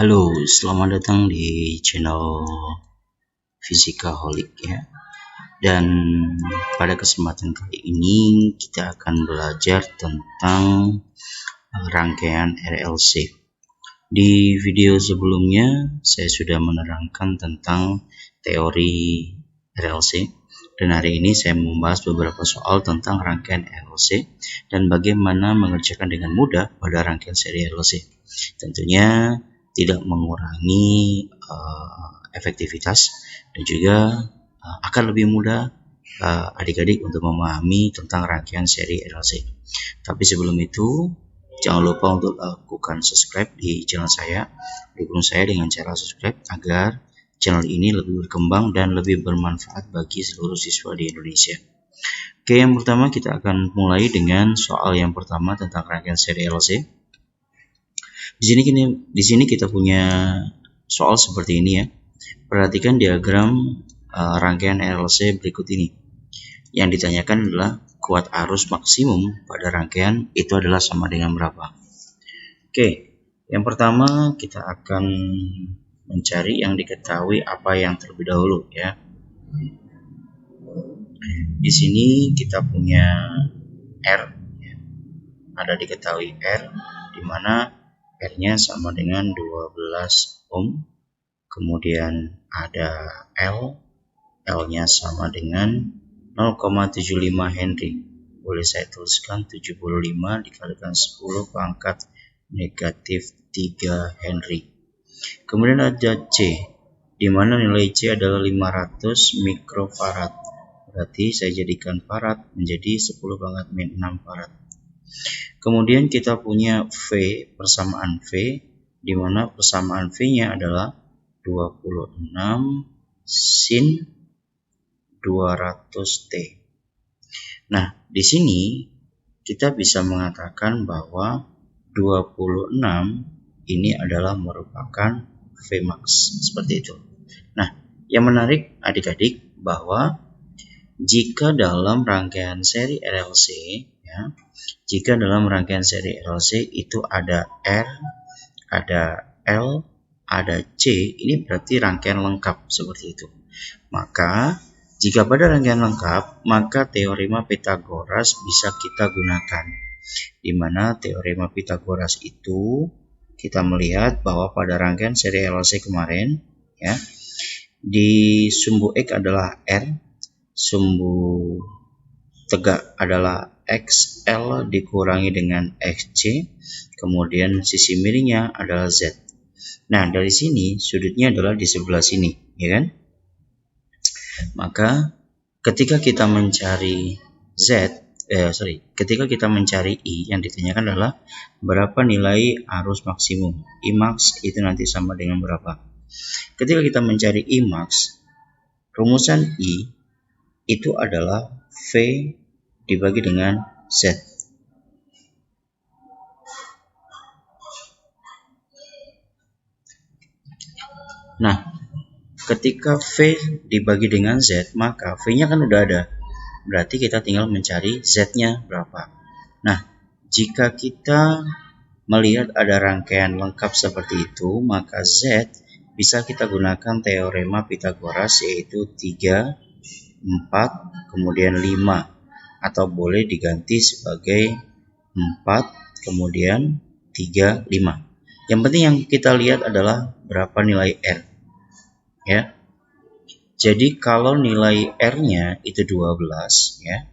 Halo, selamat datang di channel Fisikaholic ya. Dan pada kesempatan kali ini kita akan belajar tentang rangkaian RLC. Di video sebelumnya saya sudah menerangkan tentang teori RLC, dan hari ini saya membahas beberapa soal tentang rangkaian RLC dan bagaimana mengerjakan dengan mudah pada rangkaian seri RLC. Tentunya tidak mengurangi efektivitas dan juga akan lebih mudah adik-adik untuk memahami tentang rangkaian seri RLC. Tapi sebelum itu, jangan lupa untuk lakukan subscribe di channel saya. Dukung saya dengan cara subscribe agar channel ini lebih berkembang dan lebih bermanfaat bagi seluruh siswa di Indonesia. Oke, yang pertama kita akan mulai dengan soal yang pertama tentang rangkaian seri RLC. Di sini kita punya soal seperti ini ya. Perhatikan diagram rangkaian RLC berikut ini. Yang ditanyakan adalah kuat arus maksimum pada rangkaian itu adalah sama dengan berapa. Oke, yang pertama kita akan mencari yang diketahui apa yang terlebih dahulu ya. Di sini kita punya R ya. Ada diketahui R, di mana R-nya sama dengan 12 ohm. Kemudian ada L, L-nya sama dengan 0,75 Henry. Boleh saya tuliskan 75 dikalikan 10 pangkat negatif 3 Henry. Kemudian ada C, di mana nilai C adalah 500 mikrofarad. Berarti saya jadikan farad menjadi 10 pangkat min 6 farad. Kemudian kita punya V, persamaan V, di mana persamaan V-nya adalah 26 sin 200T. Nah, di sini kita bisa mengatakan bahwa 26 ini adalah merupakan Vmax, seperti itu. Nah, yang menarik adik-adik bahwa jika dalam rangkaian seri RLC ya, jika dalam rangkaian seri RLC itu ada R, ada L, ada C, ini berarti rangkaian lengkap seperti itu. Maka jika pada rangkaian lengkap, maka teorema Pythagoras bisa kita gunakan. Di mana teorema Pythagoras itu kita melihat bahwa pada rangkaian seri RLC kemarin ya, di sumbu X adalah R, sumbu tegak adalah XL dikurangi dengan XC, kemudian sisi miringnya adalah Z. Nah, dari sini sudutnya adalah di sebelah sini, ya kan? Maka ketika kita mencari ketika kita mencari I, yang ditanyakan adalah berapa nilai arus maksimum. Imax itu nanti sama dengan berapa. Ketika kita mencari Imax, rumusan I itu adalah V dibagi dengan Z. Nah, ketika V dibagi dengan Z, maka V-nya kan udah ada. Berarti kita tinggal mencari Z-nya berapa. Nah, jika kita melihat ada rangkaian lengkap seperti itu, maka Z bisa kita gunakan teorema Pythagoras, yaitu 3, 4, kemudian 5. Atau boleh diganti sebagai 4, kemudian 3, 5. Yang penting yang kita lihat adalah berapa nilai R. Ya. Jadi kalau nilai R-nya itu 12 ya.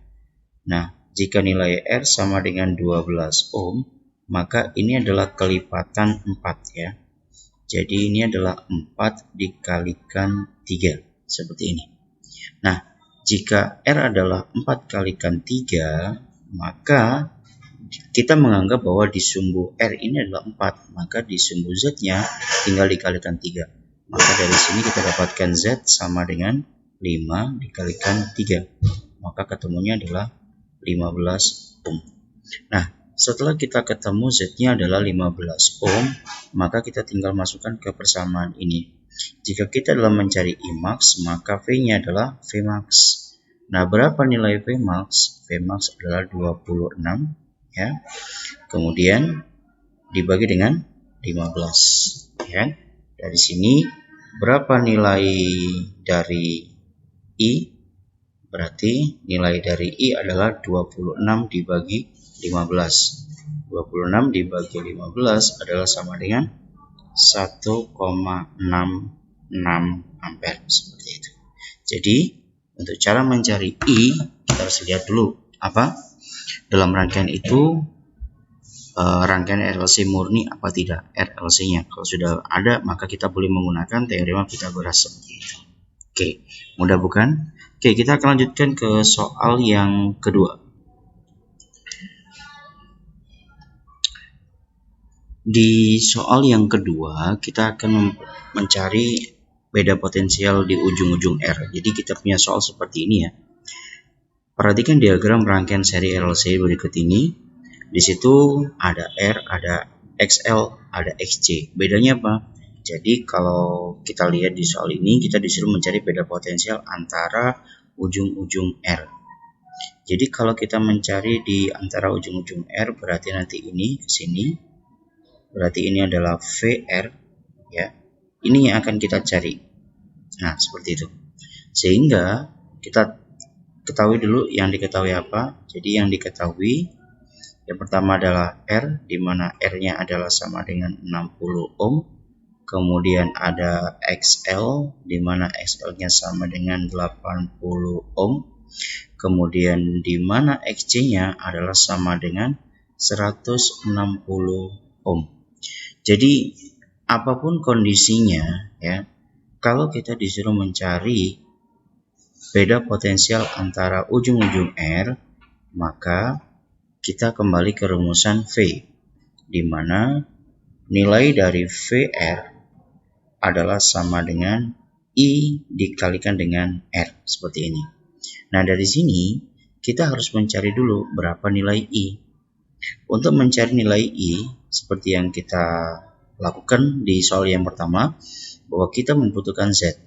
Nah, jika nilai R sama dengan 12 ohm, maka ini adalah kelipatan 4 ya. Jadi ini adalah 4 dikalikan 3 seperti ini. Nah, jika R adalah 4 kalikan 3, maka kita menganggap bahwa di sumbu R ini adalah 4, maka di sumbu Z-nya tinggal dikalikan 3. Maka dari sini kita dapatkan Z sama dengan 5 dikalikan 3. Maka ketemunya adalah 15 ohm. Nah, setelah kita ketemu Z-nya adalah 15 ohm, maka kita tinggal masukkan ke persamaan ini. Jika kita dalam mencari Imax, maka V-nya adalah Vmax. Nah, berapa nilai Vmax? Vmax adalah 26 ya. Kemudian dibagi dengan 15 ya. Dari sini berapa nilai dari I? Berarti nilai dari I adalah 26 dibagi 15. 26 dibagi 15 adalah sama dengan 1,66 ampere, seperti itu. Jadi untuk cara mencari I, kita harus lihat dulu apa dalam rangkaian itu, rangkaian RLC murni apa tidak RLC-nya. Kalau sudah ada, maka kita boleh menggunakan teorema Pythagoras seperti itu. Oke, mudah bukan? Oke, kita akan lanjutkan ke soal yang kedua. Di soal yang kedua, kita akan mencari beda potensial di ujung-ujung R. Jadi kita punya soal seperti ini ya. Perhatikan diagram rangkaian seri RLC berikut ini. Di situ ada R, ada XL, ada XC. Bedanya apa? Jadi kalau kita lihat di soal ini, kita disuruh mencari beda potensial antara ujung-ujung R. Jadi kalau kita mencari di antara ujung-ujung R, berarti nanti ini ke sini. Berarti ini adalah VR ya. Ini yang akan kita cari. Nah, seperti itu. Sehingga kita ketahui dulu yang diketahui apa. Jadi yang diketahui yang pertama adalah R, di mana R-nya adalah sama dengan 60 ohm. Kemudian ada XL, di mana XL-nya sama dengan 80 ohm. Kemudian di mana XC-nya adalah sama dengan 160 ohm. Jadi apapun kondisinya ya, kalau kita disuruh mencari beda potensial antara ujung-ujung R, maka kita kembali ke rumusan V, di mana nilai dari VR adalah sama dengan I dikalikan dengan R, seperti ini. Nah, dari sini kita harus mencari dulu berapa nilai I. Untuk mencari nilai I, seperti yang kita lakukan di soal yang pertama, bahwa kita membutuhkan Z,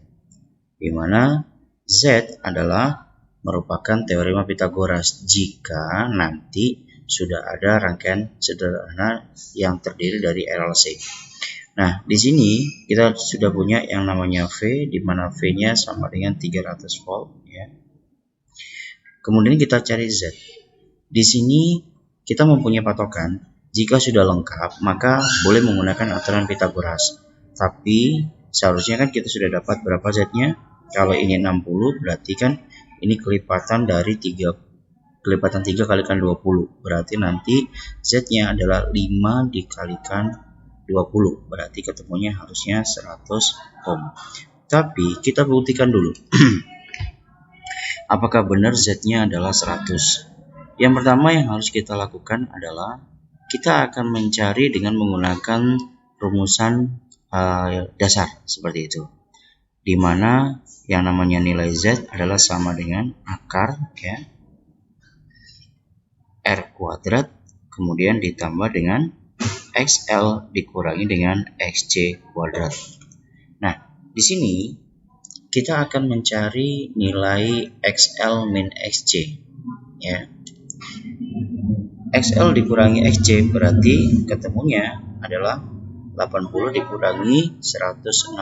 di mana Z adalah merupakan teorema Pythagoras jika nanti sudah ada rangkaian sederhana yang terdiri dari RLC. Nah, di sini kita sudah punya yang namanya V, di mana V-nya sama dengan 300 volt ya. Kemudian kita cari Z. Di sini kita mempunyai patokan, jika sudah lengkap maka boleh menggunakan aturan Pythagoras. Tapi seharusnya kan kita sudah dapat berapa Z-nya. Kalau ini 60 berarti kan ini kelipatan dari 3 kalikan 20. Berarti nanti Z-nya adalah 5 dikalikan 20, berarti ketemunya harusnya 100 ohm. Tapi kita buktikan dulu apakah benar Z-nya adalah 100. Yang pertama yang harus kita lakukan adalah kita akan mencari dengan menggunakan rumusan dasar seperti itu, di mana yang namanya nilai Z adalah sama dengan akar ya, R kuadrat kemudian ditambah dengan XL dikurangi dengan XC kuadrat. Nah, di sini kita akan mencari nilai XL min XC ya. XL dikurangi XC berarti ketemunya adalah 80 dikurangi 160.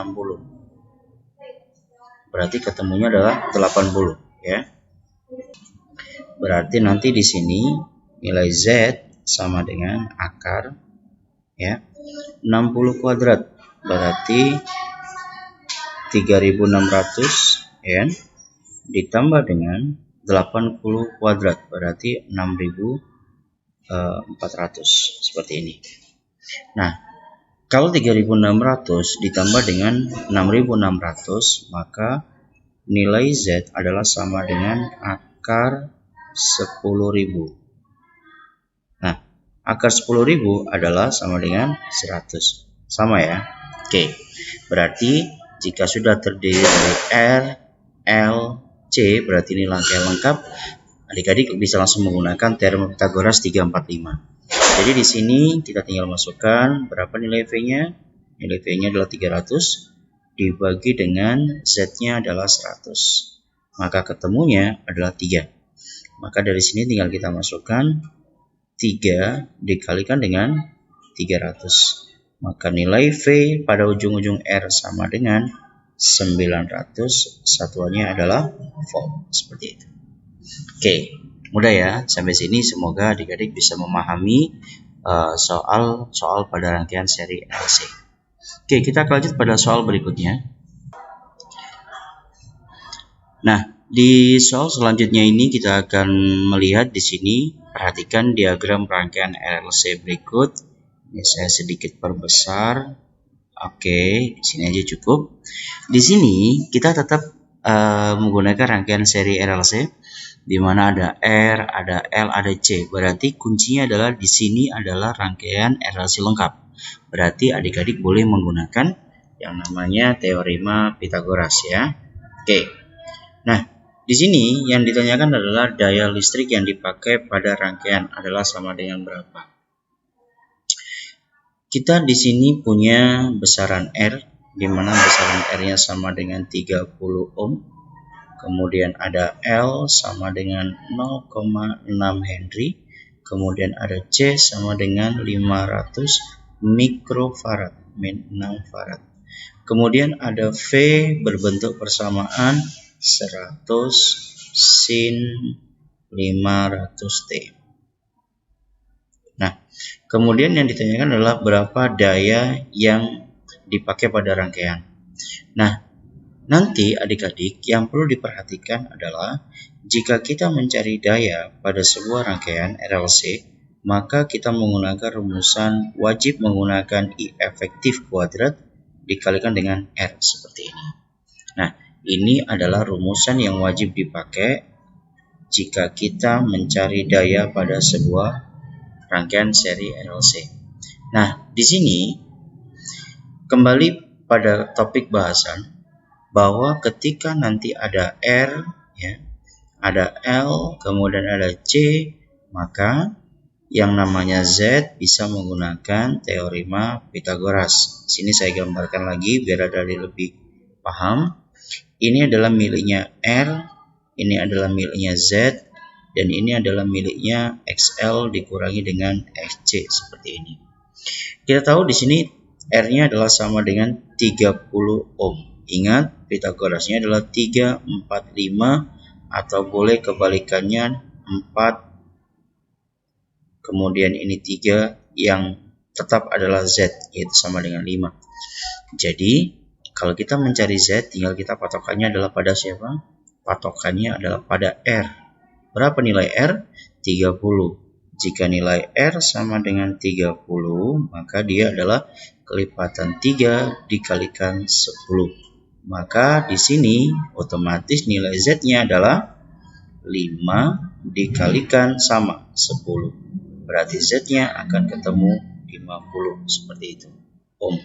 Berarti ketemunya adalah 80 ya. Berarti nanti di sini nilai Z sama dengan akar ya 60 kuadrat berarti 3600 ya, ditambah dengan 80 kuadrat berarti 6400 seperti ini. Nah, kalau 3600 ditambah dengan 6600 maka nilai Z adalah sama dengan akar 10.000. Nah, akar 10.000 adalah sama dengan 100. Sama ya. Oke. Berarti jika sudah terdiri dari R, L, C, berarti ini rangkaian lengkap. Adik-adik bisa langsung menggunakan teorema Pythagoras 345. Jadi di sini kita tinggal masukkan berapa nilai V-nya? Nilai V-nya adalah 300 dibagi dengan Z-nya adalah 100. Maka ketemunya adalah 3. Maka dari sini tinggal kita masukkan 3 dikalikan dengan 300. maka nilai V pada ujung-ujung R sama dengan 900, satuannya adalah volt, seperti itu. Oke, mudah ya. Sampai sini semoga adik-adik bisa memahami soal pada rangkaian seri RLC. Oke, kita lanjut pada soal berikutnya. Nah, di soal selanjutnya ini kita akan melihat di sini, perhatikan diagram rangkaian RLC berikut. Ini saya sedikit perbesar. Oke, di sini aja cukup. Di sini kita tetap menggunakan rangkaian seri RLC, di mana ada R, ada L, ada C. Berarti kuncinya adalah di sini adalah rangkaian RLC lengkap. Berarti adik-adik boleh menggunakan yang namanya teorema Pythagoras ya. Oke. Nah, di sini yang ditanyakan adalah daya listrik yang dipakai pada rangkaian adalah sama dengan berapa? Kita di sini punya besaran R, di mana besaran R-nya sama dengan 30 ohm. Kemudian ada L sama dengan 0,6 Henry. Kemudian ada C sama dengan 500 mikrofarad, min 6 farad. Kemudian ada V berbentuk persamaan 100 sin 500T. Nah, kemudian yang ditanyakan adalah berapa daya yang dipakai pada rangkaian. Nah, nanti adik-adik yang perlu diperhatikan adalah jika kita mencari daya pada sebuah rangkaian RLC, maka kita menggunakan rumusan wajib menggunakan I efektif kuadrat dikalikan dengan R seperti ini. Nah, ini adalah rumusan yang wajib dipakai jika kita mencari daya pada sebuah rangkaian seri RLC. Nah, di sini kembali pada topik bahasan bahwa ketika nanti ada R, ya, ada L, kemudian ada C, maka yang namanya Z bisa menggunakan teorema Pythagoras. Sini saya gambarkan lagi biar ada lebih paham. Ini adalah miliknya R, ini adalah miliknya Z, dan ini adalah miliknya XL dikurangi dengan XC seperti ini. Kita tahu di sini R-nya adalah sama dengan 30 ohm. Ingat, Pythagorasnya adalah 3, 4, 5, atau boleh kebalikannya 4, kemudian ini 3, yang tetap adalah Z, yaitu sama dengan 5. Jadi, kalau kita mencari Z, tinggal kita patokannya adalah pada siapa? Patokannya adalah pada R. Berapa nilai R? 30. Jika nilai R sama dengan 30, maka dia adalah kelipatan 3 dikalikan 10. Maka di sini otomatis nilai Z-nya adalah 5 dikalikan sama 10. Berarti Z-nya akan ketemu 50 seperti itu. Ohm.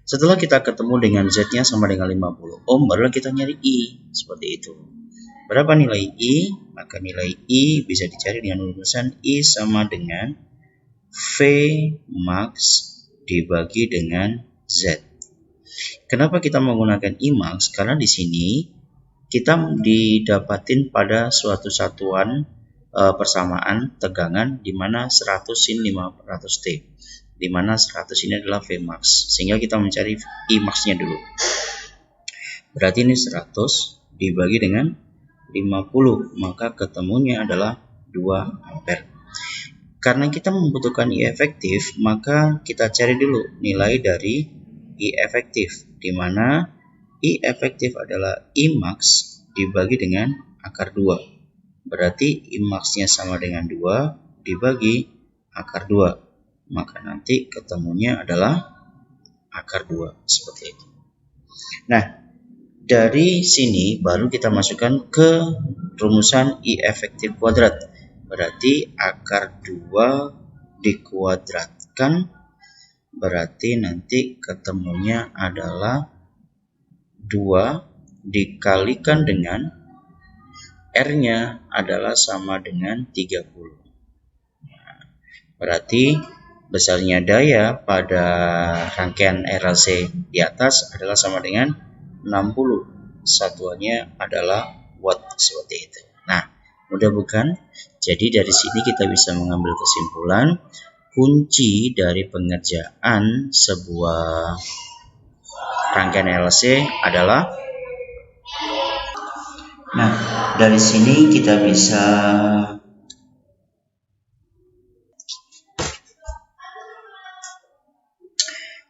Setelah kita ketemu dengan Z-nya sama dengan 50 ohm, barulah kita nyari I seperti itu. Berapa nilai I? Maka nilai I bisa dicari dengan rumusan I sama dengan V max dibagi dengan Z. Kenapa kita menggunakan I max? Karena di sini kita didapatin pada suatu satuan persamaan tegangan di mana 100 sin 500T. Di mana 100 ini adalah V max. Sehingga kita mencari I max-nya dulu. Berarti ini 100 dibagi dengan 50, maka ketemunya adalah 2 ampere. Karena kita membutuhkan I efektif, maka kita cari dulu nilai dari I efektif, di mana I efektif adalah I max dibagi dengan akar 2. Berarti I max-nya sama dengan 2 dibagi akar 2. Maka nanti ketemunya adalah akar 2, seperti itu. Nah, dari sini baru kita masukkan ke rumusan I efektif kuadrat. Berarti akar 2 dikuadratkan, berarti nanti ketemunya adalah 2 dikalikan dengan R-nya adalah sama dengan 30. Berarti besarnya daya pada rangkaian RLC di atas adalah sama dengan 60. Satuannya adalah watt, seperti itu. Nah, mudah bukan? Jadi dari sini kita bisa mengambil kesimpulan kunci dari pengerjaan sebuah rangkaian LC adalah, nah dari sini kita bisa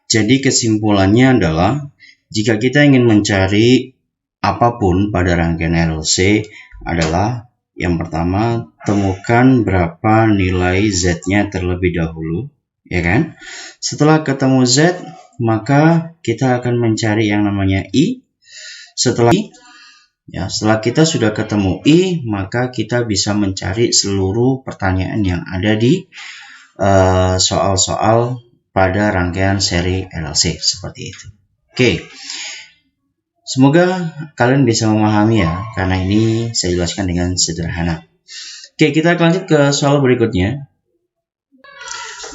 jadi kesimpulannya adalah jika kita ingin mencari apapun pada rangkaian LC adalah yang pertama, temukan berapa nilai Z-nya terlebih dahulu, ya kan? Setelah ketemu Z, maka kita akan mencari yang namanya I. Setelah kita sudah ketemu I, maka kita bisa mencari seluruh pertanyaan yang ada di soal-soal pada rangkaian seri LC seperti itu. Oke. Semoga kalian bisa memahami ya, karena ini saya jelaskan dengan sederhana. Oke, kita lanjut ke soal berikutnya.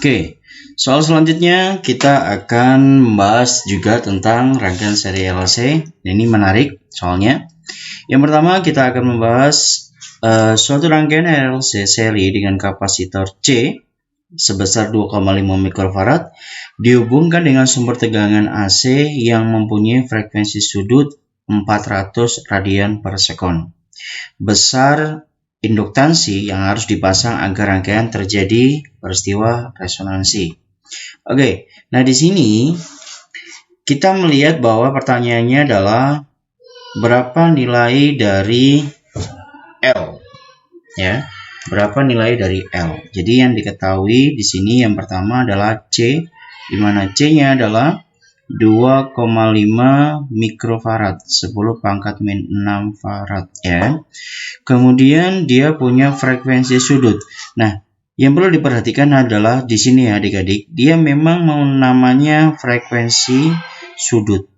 Oke, soal selanjutnya kita akan membahas juga tentang rangkaian seri LC. Ini menarik soalnya. Yang pertama kita akan membahas suatu rangkaian LC seri dengan kapasitor C sebesar 2,5 mikrofarad dihubungkan dengan sumber tegangan AC yang mempunyai frekuensi sudut 400 radian per sekon. Besar induktansi yang harus dipasang agar rangkaian terjadi peristiwa resonansi. Oke, nah di sini kita melihat bahwa pertanyaannya adalah berapa nilai dari L, ya. Berapa nilai dari L? Jadi yang diketahui di sini yang pertama adalah C, di mana C-nya adalah 2,5 mikrofarad, 10 pangkat min 6 farad, ya. Kemudian dia punya frekuensi sudut. Nah, yang perlu diperhatikan adalah di sini ya adik-adik, dia memang mau namanya frekuensi sudut.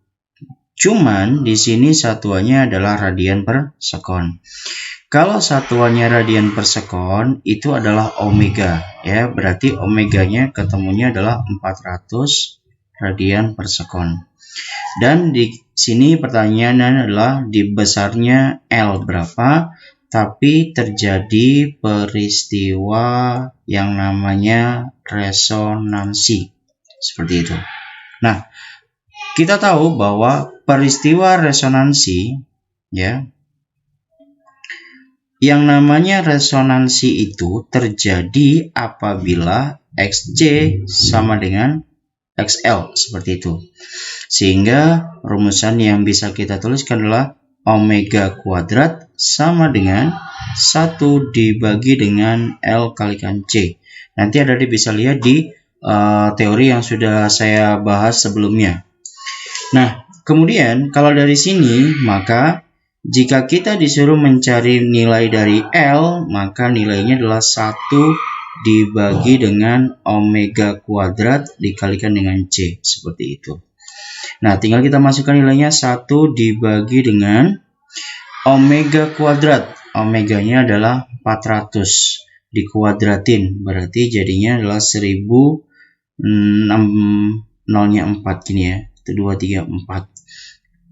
Cuman di sini satuannya adalah radian per sekon. Kalau satuannya radian per sekon itu adalah omega, ya, berarti omeganya ketemunya adalah 400 radian per sekon. Dan di sini pertanyaannya adalah di besarnya L berapa, tapi terjadi peristiwa yang namanya resonansi. Seperti itu. Nah, kita tahu bahwa peristiwa resonansi, ya, yang namanya resonansi itu terjadi apabila Xc sama dengan XL, seperti itu. Sehingga rumusan yang bisa kita tuliskan adalah omega kuadrat sama dengan 1 dibagi dengan L kalikan C. Nanti adik bisa lihat di teori yang sudah saya bahas sebelumnya. Nah, kemudian kalau dari sini, maka jika kita disuruh mencari nilai dari L, maka nilainya adalah 1 dibagi dengan omega kuadrat dikalikan dengan C, seperti itu. Nah, tinggal kita masukkan nilainya 1 dibagi dengan omega kuadrat. Omeganya adalah 400 dikuadratin, berarti jadinya adalah 1000, 0-nya 4 gini ya, 1, 2, 3, 4.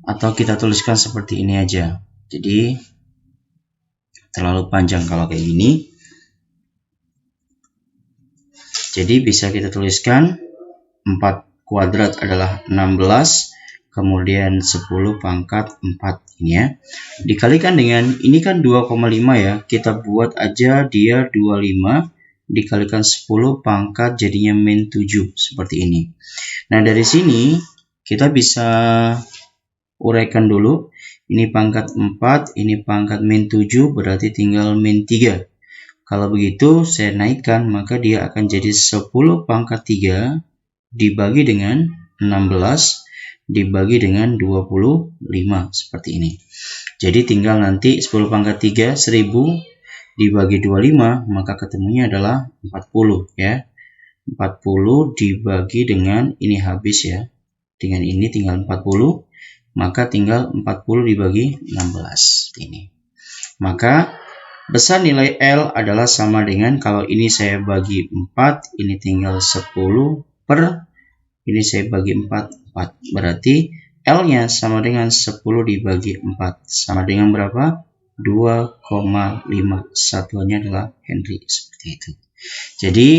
Atau kita tuliskan seperti ini aja. Jadi terlalu panjang kalau kayak gini. Jadi bisa kita tuliskan 4 kuadrat adalah 16, kemudian 10 pangkat 4 ini ya. Dikalikan dengan ini kan 2,5 ya. Kita buat aja dia 25 dikalikan 10 pangkat jadinya min 7 seperti ini. Nah, dari sini kita bisa uraikan dulu. Ini pangkat 4, ini pangkat min 7, berarti tinggal min 3. Kalau begitu saya naikkan, maka dia akan jadi 10 pangkat 3 dibagi dengan 16 dibagi dengan 25, seperti ini. Jadi tinggal nanti 10 pangkat 3, 1000 dibagi 25, maka ketemunya adalah 40 ya. 40 dibagi dengan ini habis ya. Dengan ini tinggal 40. Maka tinggal 40 dibagi 16 ini. Maka besar nilai L adalah sama dengan, kalau ini saya bagi 4, ini tinggal 10 per ini saya bagi 4, 4. Berarti L-nya sama dengan 10 dibagi 4. Sama dengan berapa? 2,5. Satuannya adalah Henry, seperti itu. Jadi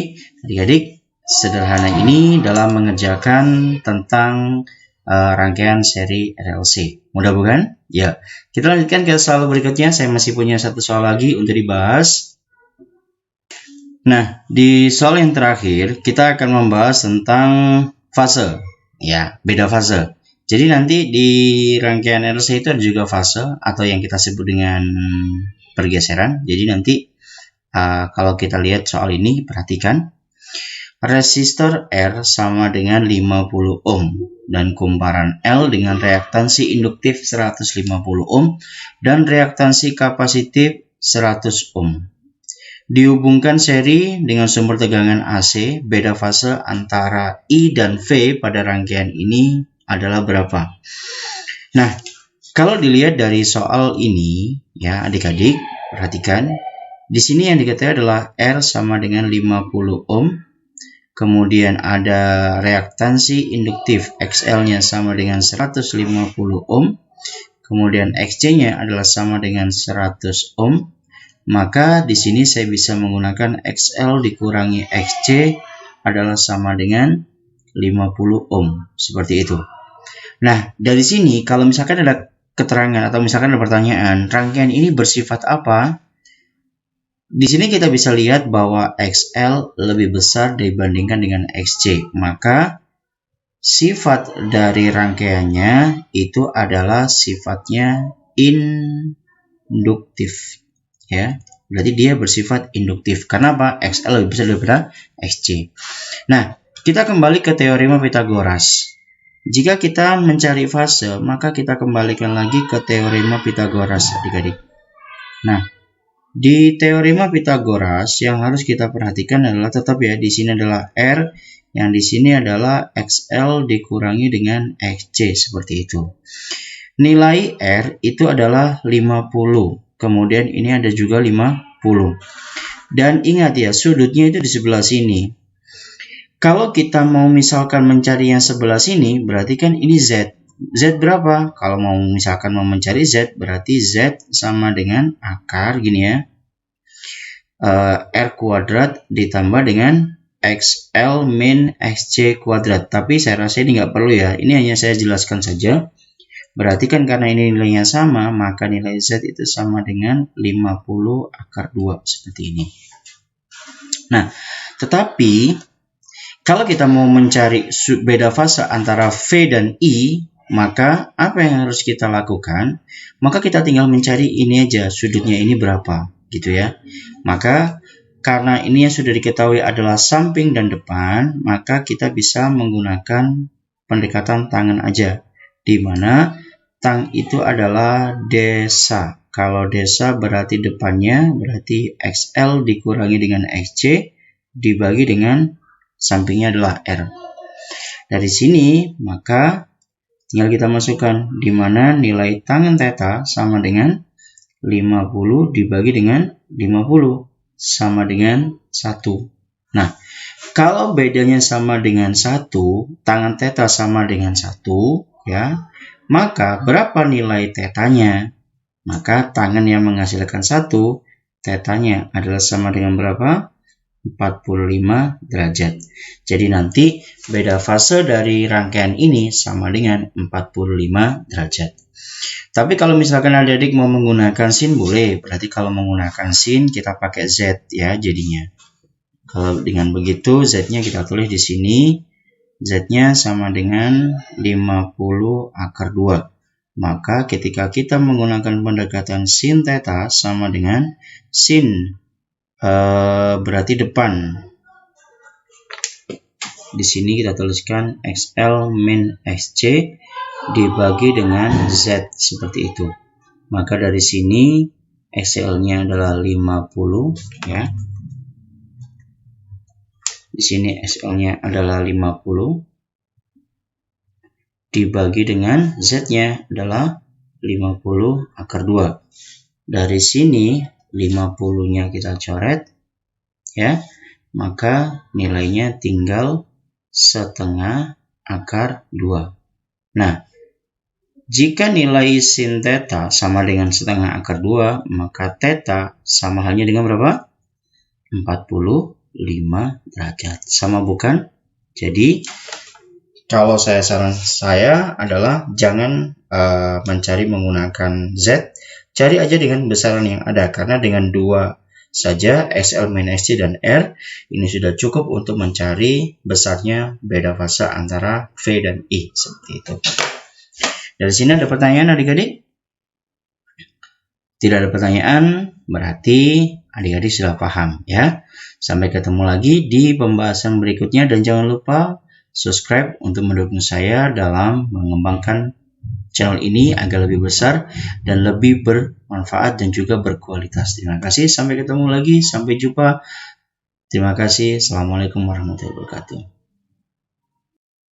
adik-adik sederhana ini dalam mengerjakan tentang rangkaian seri RLC. Mudah bukan? Ya. Kita lanjutkan ke soal berikutnya. Saya masih punya satu soal lagi untuk dibahas. Nah, di soal yang terakhir kita akan membahas tentang fase. Ya, beda fase. Jadi nanti di rangkaian RLC itu ada juga fase atau yang kita sebut dengan pergeseran. Jadi nanti kalau kita lihat soal ini, perhatikan. Resistor R sama dengan 50 ohm dan kumparan L dengan reaktansi induktif 150 ohm dan reaktansi kapasitif 100 ohm. Dihubungkan seri dengan sumber tegangan AC, beda fase antara I dan V pada rangkaian ini adalah berapa? Nah, kalau dilihat dari soal ini, ya adik-adik, perhatikan. Di sini yang diketahui adalah R sama dengan 50 ohm. Kemudian ada reaktansi induktif XL-nya sama dengan 150 ohm. Kemudian XC-nya adalah sama dengan 100 ohm. Maka di sini saya bisa menggunakan XL dikurangi XC adalah sama dengan 50 ohm. Seperti itu. Nah, dari sini kalau misalkan ada keterangan atau misalkan ada pertanyaan, rangkaian ini bersifat apa? Di sini kita bisa lihat bahwa XL lebih besar dibandingkan dengan XC. Maka sifat dari rangkaiannya itu adalah sifatnya induktif. Ya, berarti dia bersifat induktif. Karena apa? XL lebih besar daripada XC. Nah, kita kembali ke teorema Pythagoras. Jika kita mencari fase, maka kita kembalikan lagi ke teorema Pythagoras, adik-adik. Nah, di teorema Pythagoras yang harus kita perhatikan adalah tetap ya, di sini adalah R, yang di sini adalah XL dikurangi dengan XC, seperti itu. Nilai R itu adalah 50, kemudian ini ada juga 50. Dan ingat ya, sudutnya itu di sebelah sini. Kalau kita mau misalkan mencari yang sebelah sini, berarti kan ini Z. Z berapa? Kalau mau misalkan mau mencari Z, berarti Z sama dengan akar gini ya, R kuadrat ditambah dengan XL min XC kuadrat. Tapi saya rasa ini nggak perlu ya, ini hanya saya jelaskan saja. Berarti kan karena ini nilainya sama, maka nilai Z itu sama dengan 50 akar 2, seperti ini. Nah, tetapi kalau kita mau mencari beda fase antara V dan I, maka apa yang harus kita lakukan? Maka kita tinggal mencari ini aja, sudutnya ini berapa, gitu ya. Maka karena ini yang sudah diketahui adalah samping dan depan, maka kita bisa menggunakan pendekatan tangan aja, di mana tang itu adalah desa. Kalau desa berarti depannya berarti XL dikurangi dengan XC dibagi dengan sampingnya adalah R. Dari sini maka tinggal kita masukkan di mana nilai tangen theta sama dengan 50 dibagi dengan 50 sama dengan 1. Nah, kalau bedanya sama dengan 1, tangen theta sama dengan 1, ya, maka berapa nilai tetanya? Maka tangen yang menghasilkan 1, tetanya adalah sama dengan berapa? 45 derajat. Jadi nanti beda fase dari rangkaian ini sama dengan 45 derajat. Tapi kalau misalkan adik-adik mau menggunakan sin boleh. Berarti kalau menggunakan sin kita pakai Z ya jadinya. Kalau dengan begitu Z-nya kita tulis di sini. Z-nya sama dengan 50 akar 2. Maka ketika kita menggunakan pendekatan sin theta sama dengan sin berarti depan. Di sini kita tuliskan XL min XC dibagi dengan Z seperti itu. Maka dari sini XL-nya adalah 50 ya. Di sini XL-nya adalah 50 dibagi dengan Z-nya adalah 50 akar 2. Dari sini 50-nya kita coret ya, maka nilainya tinggal setengah akar 2. Nah, jika nilai sin theta sama dengan setengah akar 2, maka theta sama halnya dengan berapa? 40 derajat. Sama bukan? Jadi kalau saran saya adalah jangan mencari menggunakan Z, cari aja dengan besaran yang ada, karena dengan 2 saja XL min XC dan R ini sudah cukup untuk mencari besarnya beda fase antara V dan I, seperti itu. Dari sini ada pertanyaan adik-adik? Tidak ada pertanyaan, berarti adik-adik sudah paham ya. Sampai ketemu lagi di pembahasan berikutnya, dan jangan lupa subscribe untuk mendukung saya dalam mengembangkan channel ini agar lebih besar dan lebih bermanfaat dan juga berkualitas. Terima kasih, sampai ketemu lagi, sampai jumpa. Terima kasih. Assalamualaikum warahmatullahi wabarakatuh.